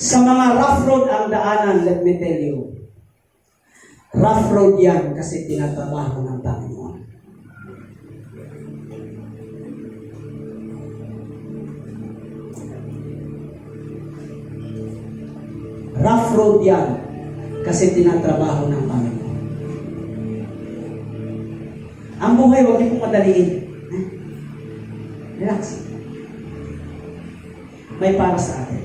Sa mga rough road ang daanan, let me tell you, rough road yan kasi tinatrabaho ng Panginoon. Rough road yan kasi tinatrabaho ng Panginoon. Ang buhay, huwag niyo pong madaliin. Relax. May para sa atin.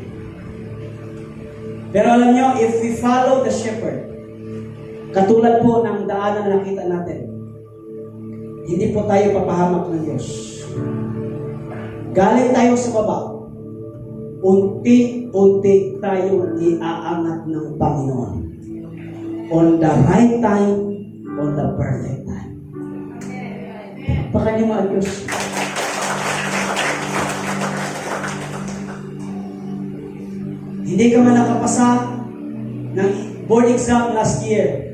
Pero alam nyo, if we follow the shepherd, katulad po ng daanan na nakita natin, hindi po tayo papahamak ng Diyos. Galing tayo sa baba, unti-unti tayong iaangat ng Panginoon. On the right time, on the perfect time. Pakanyo mga Diyos. Hindi ka man nakapasa ng board exam last year.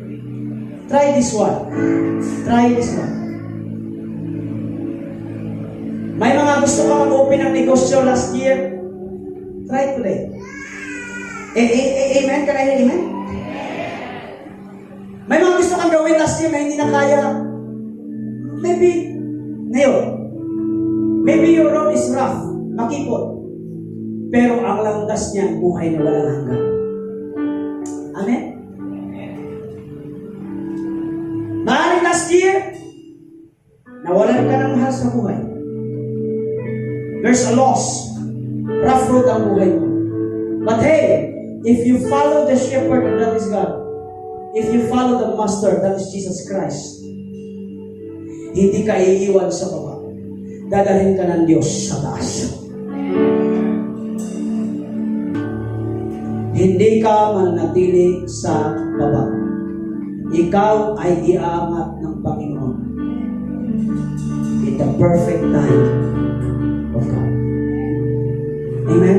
Try this one. Try this one. May mga gusto ka mag-open ng negosyo last year. Try today. Amen? Can I hear amen? May mga gusto kang gawin last year na hindi na kaya. Maybe, ngayon. Maybe your road is rough. Makipot. Pero ang landas niya, buhay na walang hanggan. Amen? Maaaring last year, nawalan ka ng mahal sa buhay. There's a loss. Rough road ang buhay mo. But hey, if you follow the shepherd, and that is God. If you follow the master, that is Jesus Christ. Hindi ka iiwan sa baba. Dadalhin ka ng Diyos sa taas. Hindi ka mananatili sa baba. Ikaw ay iaangat ng Panginoon in the perfect time of God. Amen?